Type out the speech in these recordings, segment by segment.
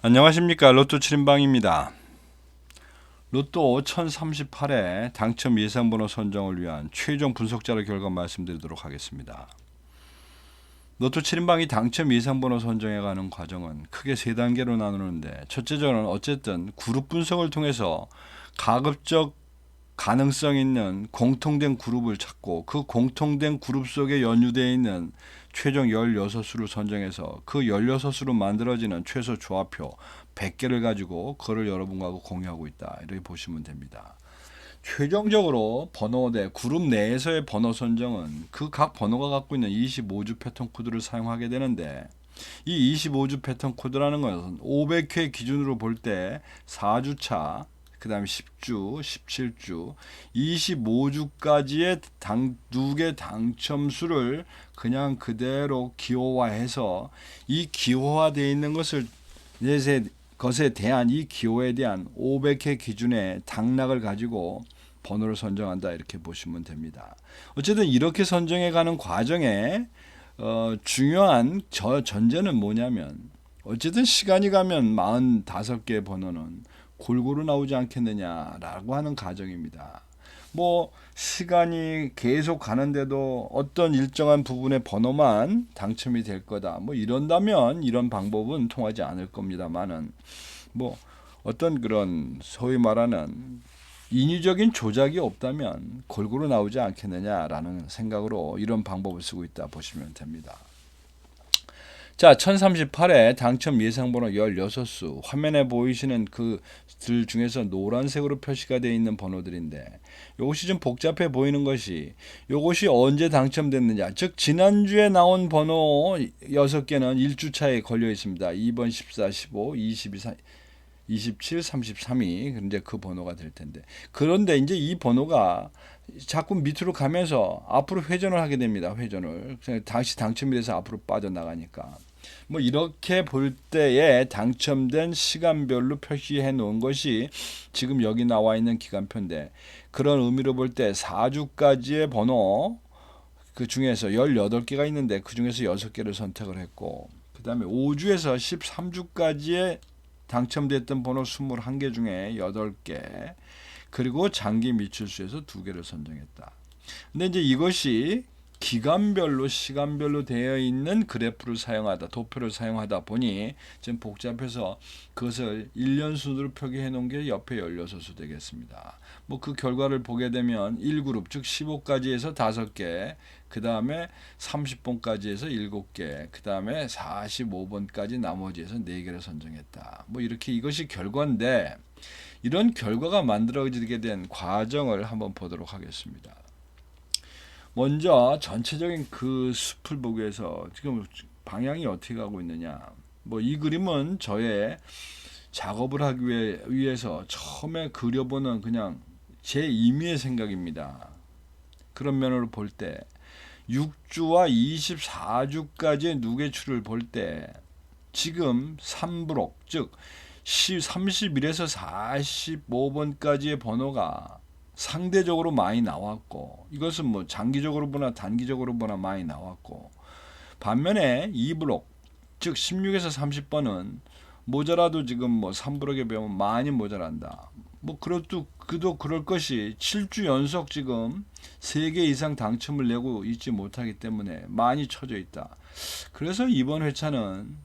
안녕하십니까. 로또 7인방입니다. 로또 1038회 당첨 예상번호 선정을 위한 최종 분석자료 결과 말씀드리도록 하겠습니다. 로또 7인방이 당첨 예상번호 선정해가는 과정은 크게 세 단계로 나누는데, 첫째적으로는 어쨌든 그룹 분석을 통해서 가급적 가능성 있는 공통된 그룹을 찾고, 그 공통된 그룹 속에 연유되어 있는 최종 16수를 선정해서 그 16수로 만들어지는 최소 조합표 100개를 가지고 그걸 여러분과 공유하고 있다, 이렇게 보시면 됩니다. 최종적으로 번호대 그룹 내에서의 번호 선정은 그 각 번호가 갖고 있는 25주 패턴 코드를 사용하게 되는데, 이 25주 패턴 코드라는 것은 500회 기준으로 볼 때 4주차, 그 다음에 10주, 17주, 25주까지의 두 개 당첨수를 그냥 그대로 기호화해서, 이 기호화되어 있는 것에 대한 이 기호에 대한 500회 기준의 당락을 가지고 번호를 선정한다, 이렇게 보시면 됩니다. 어쨌든 이렇게 선정해가는 과정에 중요한 전제는 뭐냐면, 어쨌든 시간이 가면 45개의 번호는 골고루 나오지 않겠느냐라고 하는 가정입니다. 뭐 시간이 계속 가는데도 어떤 일정한 부분의 번호만 당첨이 될 거다, 뭐 이런다면 이런 방법은 통하지 않을 겁니다만은, 뭐 어떤 그런 소위 말하는 인위적인 조작이 없다면 골고루 나오지 않겠느냐라는 생각으로 이런 방법을 쓰고 있다 보시면 됩니다. 자, 1038회 당첨 예상번호 16수, 화면에 보이시는 그들 중에서 노란색으로 표시가 되어 있는 번호들인데, 이것이 좀 복잡해 보이는 것이, 이것이 언제 당첨됐느냐, 즉 지난주에 나온 번호 6개는 1주차에 걸려 있습니다. 2번, 14, 15, 22, 27, 33이 이제 그 번호가 될 텐데, 그런데 이제 이 번호가 자꾸 밑으로 가면서 앞으로 회전을 하게 됩니다. 회전을 다시 당첨이 돼서 앞으로 빠져나가니까, 뭐 이렇게 볼 때에 당첨된 시간별로 표시해 놓은 것이 지금 여기 나와 있는 기간표인데, 그런 의미로 볼 때 4주까지의 번호 그 중에서 18개가 있는데 그 중에서 6개를 선택을 했고, 그 다음에 5주에서 13주까지의 당첨됐던 번호 21개 중에 8개, 그리고 장기 미출수에서 2개를 선정했다. 근데 이제 이것이 기간별로 시간별로 되어 있는 그래프를 사용하다, 도표를 사용하다 보니 좀 복잡해서 그것을 1년 순으로 표기해 놓은 게 옆에 16수 되겠습니다. 뭐 그 결과를 보게 되면 1그룹, 즉 15까지에서 5개, 그 다음에 30번까지에서 7개, 그 다음에 45번까지 나머지에서 4개를 선정했다. 뭐 이렇게 이것이 결과인데, 이런 결과가 만들어지게 된 과정을 한번 보도록 하겠습니다. 먼저 전체적인 그 숲을 보기 위해서 지금 방향이 어떻게 가고 있느냐, 뭐 이 그림은 저의 작업을 하기 위해서 처음에 그려보는 그냥 제 임의의 생각입니다. 그런 면으로 볼 때 6주와 24주까지의 누계추를 볼 때 지금 3브록, 즉 31에서 45번까지의 번호가 상대적으로 많이 나왔고, 이것은 뭐 장기적으로 보나 단기적으로 보나 많이 나왔고, 반면에 2브록, 즉 16에서 30번은 모자라도 지금 뭐 3브록에 비하면 많이 모자란다. 뭐 그도 그럴 것이 7주 연속 지금 3개 이상 당첨을 내고 있지 못하기 때문에 많이 쳐져 있다. 그래서 이번 회차는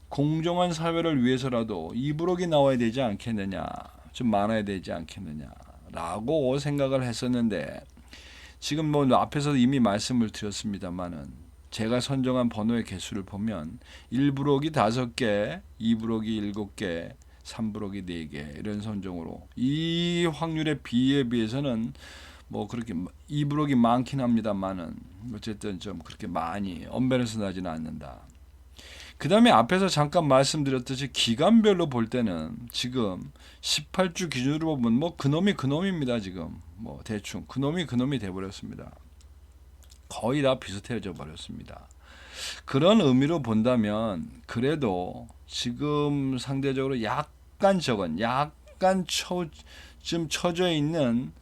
공정한 사회를 위해서라도 2브록이 나와야 되지 않겠느냐, 좀 많아야 되지 않겠느냐 라고 생각을 했었는데, 지금 뭐 앞에서 이미 말씀을 드렸습니다만은 제가 선정한 번호의 개수를 보면 1브록이 5개, 2브록이 7개, 3브록이 4개, 이런 선정으로 이 확률의 비에 비해서는 뭐 그렇게 2브록이 많긴 합니다만은 어쨌든 좀 그렇게 많이 언밸런스 나지는 않는다. 그 다음에 앞에서 잠깐 말씀드렸듯이 기간별로 볼 때는 지금 18주 기준으로 보면 뭐 그놈입니다. 지금 뭐 대충 그놈이 돼버렸습니다. 거의 다 비슷해져 버렸습니다. 그런 의미로 본다면 그래도 지금 상대적으로 약간 좀 처져 있는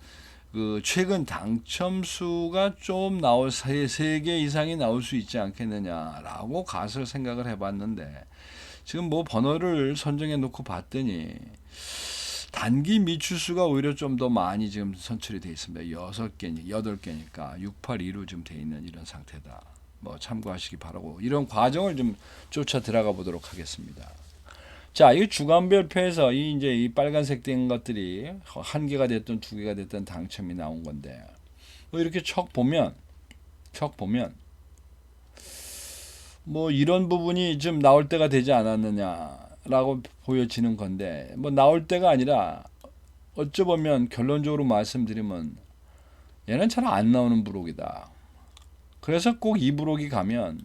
그 최근 당첨수가 좀 나올 3개 이상이 나올 수 있지 않겠느냐라고 가설 생각을 해봤는데, 지금 뭐 번호를 선정해 놓고 봤더니 단기 미추수가 오히려 좀 더 많이 지금 선출이 되어 있습니다. 6개, 8개니까 682로 지금 되어 있는 이런 상태다. 뭐 참고하시기 바라고 이런 과정을 좀 쫓아 들어가 보도록 하겠습니다. 자, 이 주간별표에서 이제 이 빨간색 된 것들이 한 개가 됐든 두 개가 됐든 당첨이 나온 건데 뭐 이렇게 척 보면 뭐 이런 부분이 좀 나올 때가 되지 않았느냐라고 보여지는 건데 뭐 나올 때가 아니라 어찌 보면 결론적으로 말씀드리면 얘는 잘 안 나오는 부록이다. 그래서 꼭 이 부록이 가면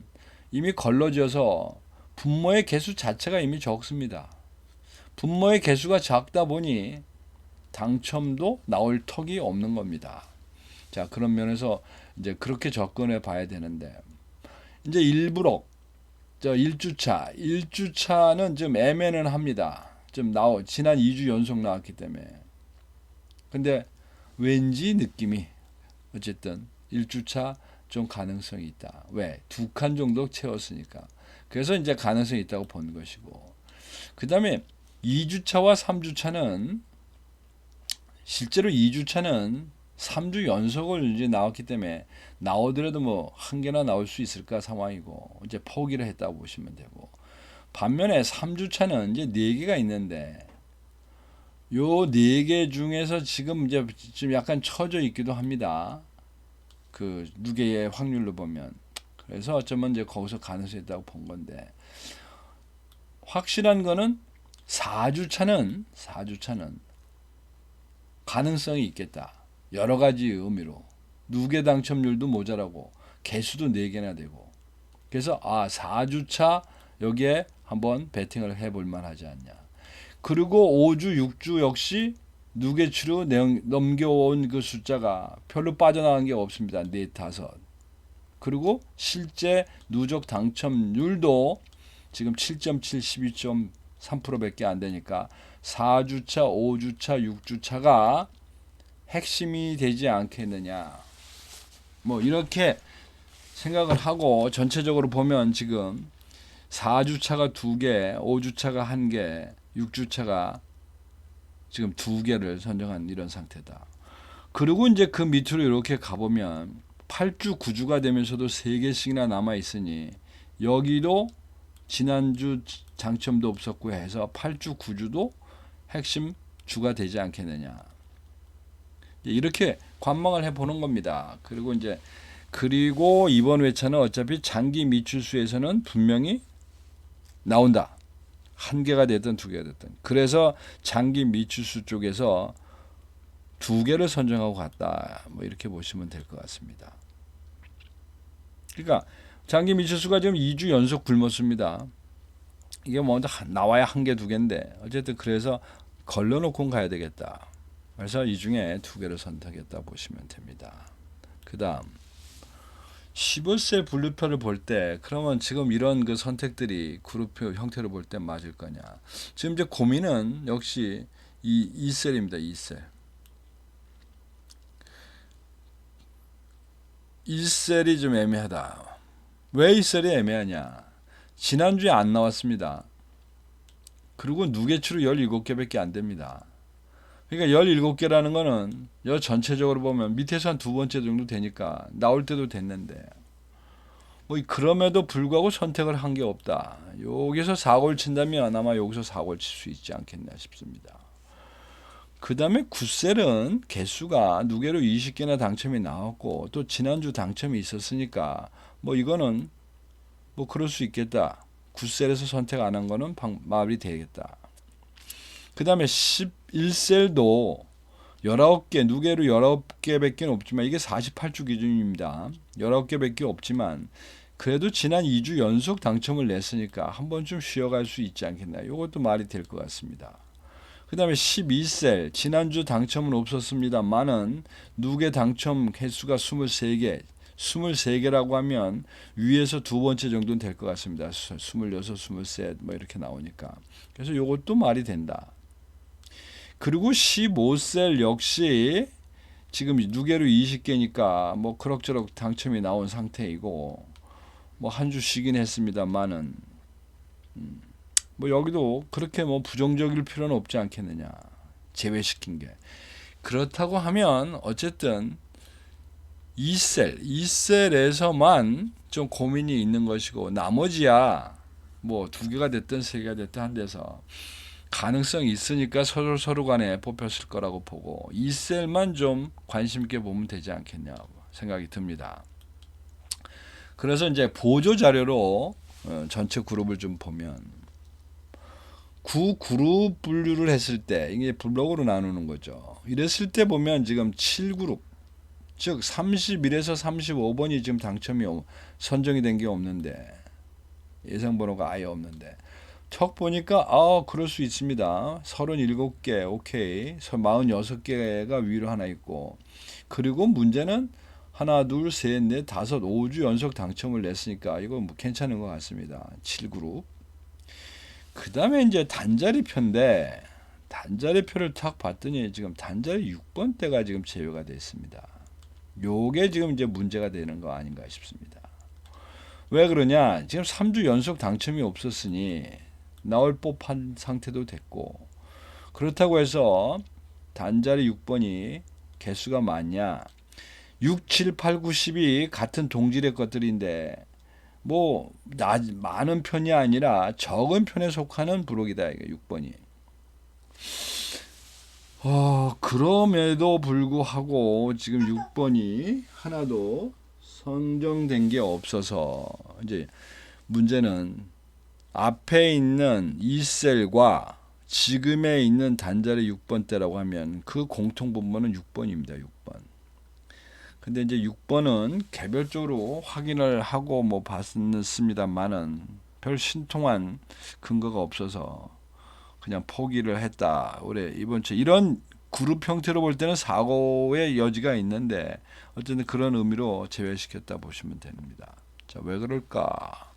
이미 걸러져서 분모의 개수 자체가 이미 적습니다. 분모의 개수가 작다 보니 당첨도 나올 턱이 없는 겁니다. 자, 그런 면에서 이제 그렇게 접근해 봐야 되는데 이제 1부록 저 1주차는 좀 애매는 합니다. 좀 지난 2주 연속 나왔기 때문에. 근데 왠지 느낌이 어쨌든 1주차 좀 가능성이 있다. 왜? 2칸 정도 채웠으니까. 그래서 이제 가능성이 있다고 본 것이고. 그 다음에 2주차와 3주차는 실제로 2주차는 3주 연속을 이제 나왔기 때문에 나오더라도 뭐 한 개나 나올 수 있을까 상황이고 이제 포기를 했다고 보시면 되고 반면에 3주차는 이제 4개가 있는데 요 4개 중에서 지금 이제 좀 약간 처져 있기도 합니다. 그 누계의 확률로 보면 그래서 어쩌면 이제 거기서 가능성이 있다고 본 건데 확실한 거는 4주차는 가능성이 있겠다. 여러 가지 의미로 누계 당첨률도 모자라고 개수도 4개나 되고 그래서 4주차 여기에 한번 배팅을 해볼 만하지 않냐. 그리고 5주, 6주 역시 누계치로 넘겨온 그 숫자가 별로 빠져나간 게 없습니다. 4, 5. 그리고 실제 누적 당첨률도 지금 7.7, 12.3%밖에 안 되니까 4주차, 5주차, 6주차가 핵심이 되지 않겠느냐. 뭐 이렇게 생각을 하고 전체적으로 보면 지금 4주차가 2개, 5주차가 1개, 6주차가 지금 2개를 선정한 이런 상태다. 그리고 이제 그 밑으로 이렇게 가보면 8주, 9주가 되면서도 3개씩이나 남아 있으니 여기도 지난주 당첨도 없었고 해서 8주, 9주도 핵심 주가 되지 않겠느냐. 이렇게 관망을 해보는 겁니다. 그리고 이번 회차는 어차피 장기 미추수에서는 분명히 나온다. 1개가 됐든 2개가 됐든. 그래서 장기 미추수 쪽에서 2개를 선정하고 갔다. 뭐 이렇게 보시면 될 것 같습니다. 그러니까 장기 미추수가 지금 2주 연속 굶었습니다. 이게 먼저 나와야 1개, 2개인데 어쨌든 그래서 걸러놓고 가야 되겠다. 그래서 이 중에 2개를 선택했다 보시면 됩니다. 그 다음 15세 분류표를 볼 때 그러면 지금 이런 그 선택들이 그룹표 형태로 볼 때 맞을 거냐. 지금 이제 고민은 역시 이 2셀입니다. 2셀. 1셀이 좀 애매하다. 왜 2셀이 애매하냐. 지난주에 안 나왔습니다. 그리고 누계치로 17개밖에 안 됩니다. 그러니까 17개라는 거는 전체적으로 보면 밑에서 한 2번째 정도 되니까 나올 때도 됐는데 뭐 그럼에도 불구하고 선택을 한 게 없다. 여기서 사고를 친다면 아마 여기서 사고를 칠 수 있지 않겠나 싶습니다. 그 다음에 9셀은 개수가 누계로 20개나 당첨이 나왔고 또 지난주 당첨이 있었으니까 뭐 이거는 뭐 그럴 수 있겠다. 9셀에서 선택 안 한 거는 마무리 되겠다. 그 다음에 11셀도 19개, 누계로 19개밖에 없지만 이게 48주 기준입니다. 19개밖에 없지만 그래도 지난 2주 연속 당첨을 냈으니까 한 번쯤 쉬어갈 수 있지 않겠나. 이것도 말이 될 것 같습니다. 그 다음에 12셀, 지난주 당첨은 없었습니다만은 누계 당첨 횟수가 23개, 23개라고 하면 위에서 2번째 정도는 될 것 같습니다. 26, 23 뭐 이렇게 나오니까. 그래서 이것도 말이 된다. 그리고 15셀 역시 지금 누계로 20개니까 뭐 그럭저럭 당첨이 나온 상태이고 뭐 한 주 쉬긴 했습니다만은 뭐 여기도 그렇게 뭐 부정적일 필요는 없지 않겠느냐. 제외시킨 게. 그렇다고 하면 어쨌든 2셀에서만 좀 고민이 있는 것이고 나머지야 뭐 2개가 됐든 3개가 됐든 한 데서 가능성이 있으니까 서로 간에 뽑혔을 거라고 보고 2셀만 좀 관심 있게 보면 되지 않겠냐 생각이 듭니다. 그래서 이제 보조 자료로 전체 그룹을 좀 보면 9그룹 분류를 했을 때 이게 블록으로 나누는 거죠. 이랬을 때 보면 지금 7그룹 즉 31에서 35번이 지금 당첨이 선정이 된 게 없는데 예상 번호가 아예 없는데 척 보니까 그럴 수 있습니다. 37개 오케이 46개가 위로 하나 있고 그리고 문제는 하나 둘 셋 넷 다섯 5주 연속 당첨을 냈으니까 이거 뭐 괜찮은 것 같습니다. 7그룹 그 다음에 이제 단자리표인데 단자리표를 탁 봤더니 지금 단자리 6번대가 지금 제외가 되어 있습니다. 요게 지금 이제 문제가 되는 거 아닌가 싶습니다. 왜 그러냐? 지금 3주 연속 당첨이 없었으니 나올 법한 상태도 됐고 그렇다고 해서 단자리 6번이 개수가 많냐? 6, 7, 8, 9, 10이 같은 동질의 것들인데 뭐 많은 편이 아니라 적은 편에 속하는 부록이다. 이게 6번이. 그럼에도 불구하고 지금 6번이 하나도 선정된 게 없어서 이제 문제는 앞에 있는 2셀과 지금에 있는 단자리 6번대라고 하면 그 공통분모는 6번입니다. 6번. 근데 이제 6번은 개별적으로 확인을 하고 뭐 봤습니다만은 별 신통한 근거가 없어서 그냥 포기를 했다. 올해 이번 주 이런 그룹 형태로 볼 때는 사고의 여지가 있는데 어쨌든 그런 의미로 제외시켰다 보시면 됩니다. 자, 왜 그럴까?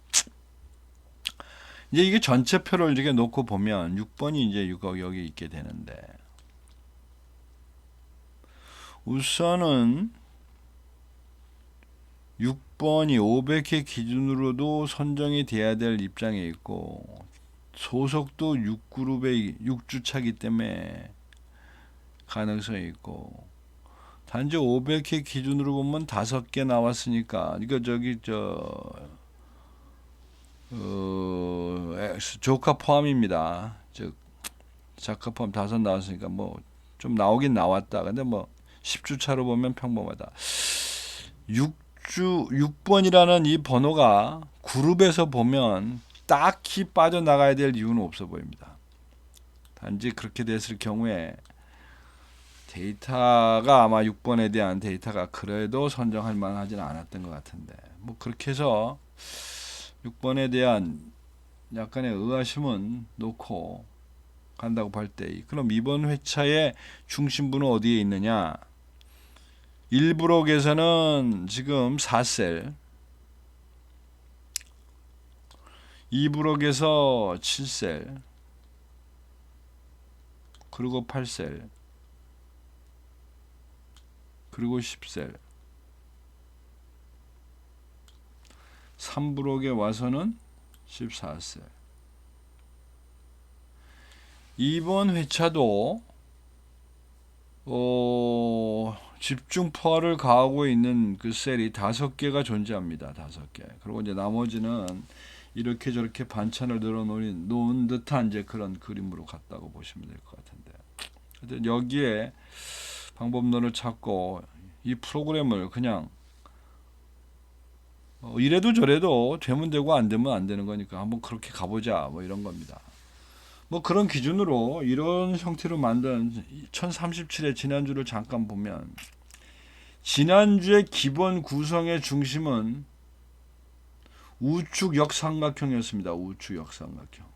이제 이게 전체표를 이렇게 놓고 보면 6번이 이제 여기 있게 되는데 우선은 6번이 500회 기준으로도 선정이 돼야 될 입장에 있고 소속도 6그룹의 6주차기 때문에 가능성이 있고 단지 500회 기준으로 보면 5개 나왔으니까 이거 조카 포함입니다. 즉 자카 포함 5 나왔으니까 뭐 좀 나오긴 나왔다. 근데 뭐 10주차로 보면 평범하다. 6번이라는 이 번호가 그룹에서 보면 딱히 빠져나가야 될 이유는 없어 보입니다. 단지 그렇게 됐을 경우에 데이터가 아마 6번에 대한 데이터가 그래도 선정할 만하지는 않았던 것 같은데 뭐 그렇게 해서 6번에 대한 약간의 의아심은 놓고 간다고 볼 때 그럼 이번 회차의 중심부는 어디에 있느냐? 1브록에서는 지금 4셀 2브록에서 7셀 그리고 8셀 그리고 10셀 3브록에 와서는 14셀 이번 회차도 집중 포화를 가하고 있는 그 셀이 5개가 존재합니다. 5개. 그리고 이제 나머지는 이렇게 저렇게 반찬을 넣은 듯한 이제 그런 그림으로 갔다고 보시면 될 것 같은데. 하여튼 여기에 방법론을 찾고 이 프로그램을 그냥 이래도 저래도 되면 되고 안 되면 안 되는 거니까 한번 그렇게 가보자 뭐 이런 겁니다. 뭐 그런 기준으로 이런 형태로 만든 1037의 지난주를 잠깐 보면 지난주의 기본 구성의 중심은 우측 역삼각형이었습니다. 우측 역삼각형.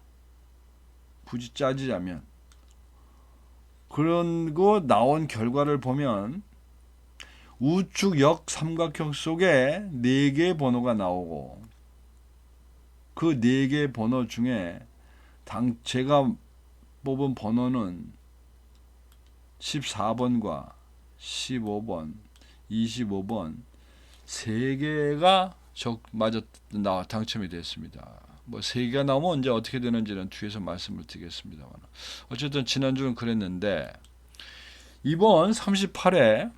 굳이 짜지자면 그런 거 나온 결과를 보면 우측 역삼각형 속에 4개의 번호가 나오고 그 4개의 번호 중에 제가 뽑은 번호는 14번과 15번, 25번 3개가 당첨이 됐습니다. 뭐 3개가 나오면 언제 어떻게 되는지는 뒤에서 말씀을 드리겠습니다만, 어쨌든 지난주는 그랬는데 이번 38회를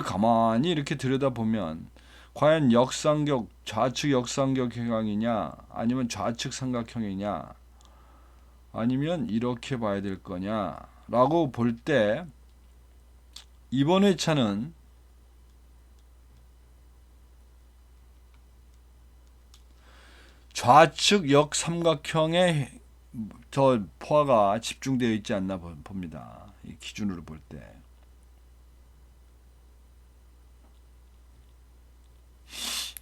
가만히 이렇게 들여다보면 과연 역삼각, 좌측 역삼각 경향이냐 아니면 좌측 삼각형이냐 아니면 이렇게 봐야 될 거냐 라고 볼 때 이번 회차는 좌측 역삼각형에 더 포화가 집중되어 있지 않나 봅니다. 이 기준으로 볼 때.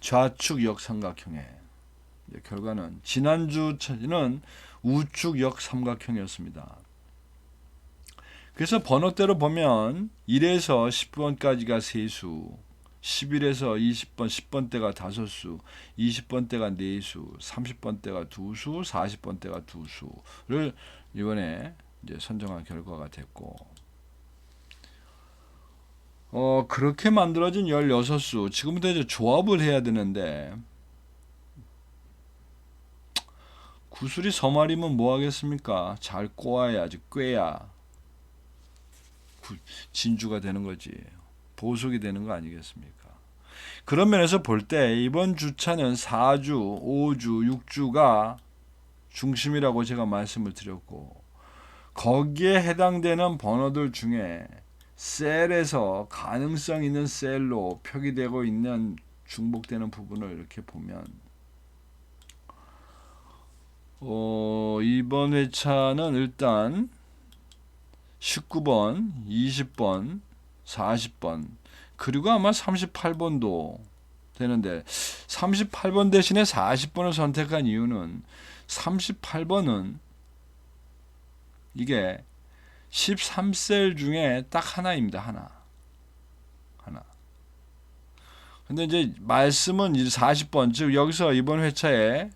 좌측 역삼각형의 결과는 지난주는 우측 역삼각형이었습니다. 그래서 번호대로 보면 1에서 10번까지가 세수, 11에서 20번, 10번대가 5수, 20번대가 4수, 30번대가 2수, 40번대가 2수를 이번에 이제 선정한 결과가 됐고, 그렇게 만들어진 16수, 지금부터 이제 조합을 해야 되는데, 구슬이 서말이면 뭐 하겠습니까? 잘 꼬아야지, 꿰야 진주가 되는 거지. 보석이 되는 거 아니겠습니까? 그런 면에서 볼 때 이번 주차는 4주, 5주, 6주가 중심이라고 제가 말씀을 드렸고, 거기에 해당되는 번호들 중에 셀에서 가능성 있는 셀로 표기되고 있는 중복되는 부분을 이렇게 보면 이번 회차는 일단 19번, 20번, 40번, 그리고 아마 38번도 되는데 38번 대신에 40번을 선택한 이유는 38번은 이게 13셀 중에 딱 하나입니다. 하나. 근데 이제 말씀은 40번, 즉 여기서 이번 회차에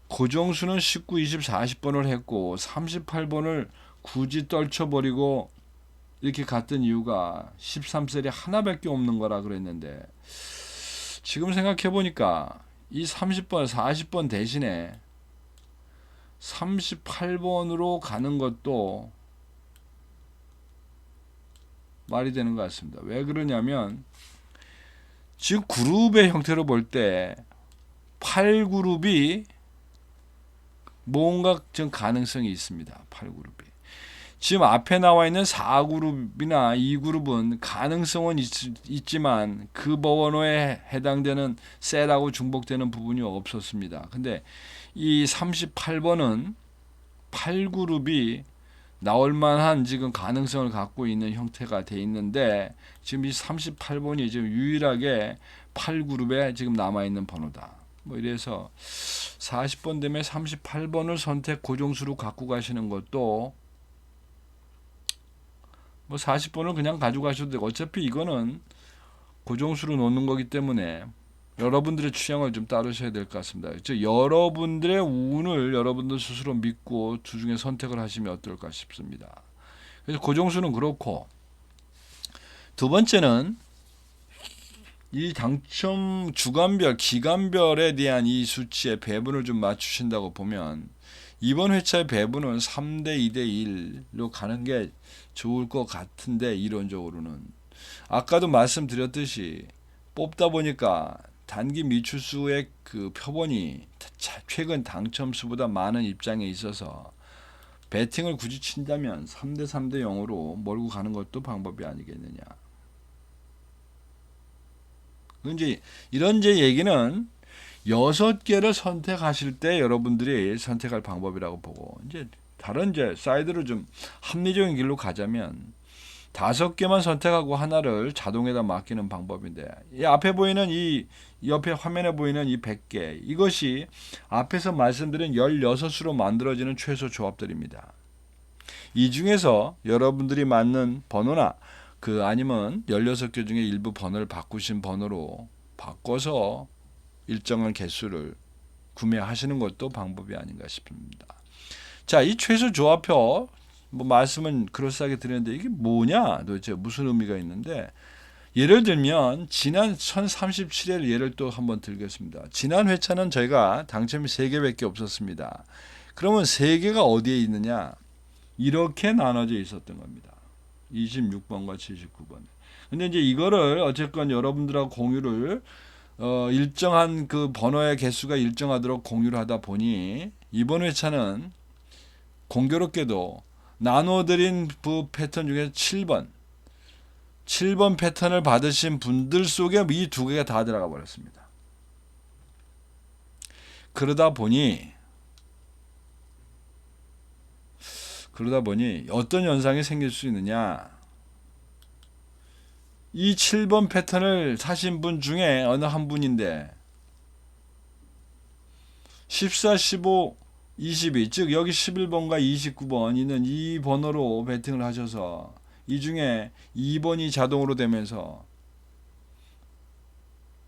고정수는 19, 20, 40번을 했고 38번을 굳이 떨쳐버리고 이렇게 갔던 이유가 13셀이 하나밖에 없는 거라 그랬는데, 지금 생각해 보니까 이 30번, 40번 대신에 38번으로 가는 것도 말이 되는 것 같습니다. 왜 그러냐면 지금 그룹의 형태로 볼 때 8그룹이 뭔가 좀 가능성이 있습니다. 8그룹이. 지금 앞에 나와 있는 4그룹이나 2그룹은 가능성은 있지만 그 번호에 해당되는 셀하고 중복되는 부분이 없었습니다. 근데 이 38번은 8그룹이 나올 만한 지금 가능성을 갖고 있는 형태가 돼 있는데, 지금 이 38번이 지금 유일하게 8그룹에 지금 남아 있는 번호다. 뭐 이래서 40번 되면 38번을 선택 고정수로 갖고 가시는 것도, 뭐 40번을 그냥 가져가셔도 되고, 어차피 이거는 고정수로 놓는 거기 때문에 여러분들의 취향을 좀 따르셔야 될 것 같습니다. 즉 여러분들의 운을 여러분들 스스로 믿고 주중에 선택을 하시면 어떨까 싶습니다. 그래서 고정수는 그렇고, 두 번째는 이 당첨 주간별, 기간별에 대한 이 수치의 배분을 좀 맞추신다고 보면 이번 회차의 배분은 3대 2대 1로 가는 게 좋을 것 같은데, 이론적으로는 아까도 말씀드렸듯이 뽑다 보니까 단기 미출수의 그 표본이 최근 당첨수보다 많은 입장에 있어서 배팅을 굳이 친다면 3대 3대 0으로 몰고 가는 것도 방법이 아니겠느냐. 이제 이런 제 얘기는 6개를 선택하실 때 여러분들이 선택할 방법이라고 보고, 이제 다른 이제 사이드로 좀 합리적인 길로 가자면 5개만 선택하고 하나를 자동에다 맡기는 방법인데, 이 앞에 보이는 이 옆에 화면에 보이는 이 100개, 이것이 앞에서 말씀드린 16수로 만들어지는 최소 조합들입니다. 이 중에서 여러분들이 맞는 번호나 아니면 16개 중에 일부 번호를 바꾸신 번호로 바꿔서 일정한 개수를 구매하시는 것도 방법이 아닌가 싶습니다. 자, 이 최소 조합표 뭐 말씀은 그럴싸하게 드렸는데 이게 뭐냐, 도대체 무슨 의미가 있는데, 예를 들면 지난 1037회 예를 또 한번 들겠습니다. 지난 회차는 저희가 당첨이 3개밖에 없었습니다. 그러면 3개가 어디에 있느냐? 이렇게 나눠져 있었던 겁니다. 26번과 79번. 근데 이제 이거를 어쨌건 여러분들하고 공유를 일정한 그 번호의 개수가 일정하도록 공유를 하다 보니 이번 회차는 공교롭게도 나눠드린 그 패턴 중에 7번 패턴을 받으신 분들 속에 이 2개가 다 들어가 버렸습니다. 그러다 보니 어떤 현상이 생길 수 있느냐? 이 7번 패턴을 사신 분 중에 어느 한 분인데 14, 15, 22, 즉 여기 11번과 29번 있는 이 번호로 베팅을 하셔서 이 중에 2번이 자동으로 되면서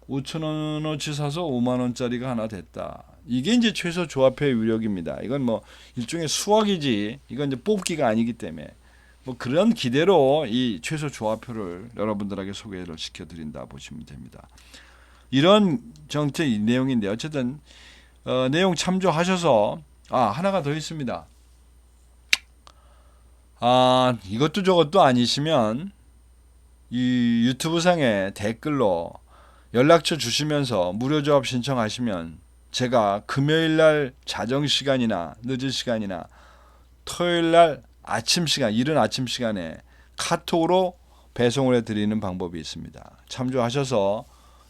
5,000원어치 사서 5만원짜리가 하나 됐다. 이게 이제 최소 조합표의 위력입니다. 이건 뭐 일종의 수학이지, 이건 이제 뽑기가 아니기 때문에 뭐 그런 기대로 이 최소 조합표를 여러분들에게 소개를 시켜드린다 보시면 됩니다. 이런 정체 내용인데 어쨌든 내용 참조하셔서 하나가 더 있습니다. 이것도 저것도 아니시면 이 유튜브 상에 댓글로 연락처 주시면서 무료 조합 신청하시면 제가 금요일날 자정 시간이나 늦은 시간이나 토요일날 아침 시간, 이른 아침 시간에 카톡으로 배송을 해드리는 방법이 있습니다. 참조하셔서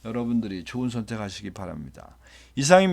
여러분들이 좋은 선택하시기 바랍니다. 이상입니다.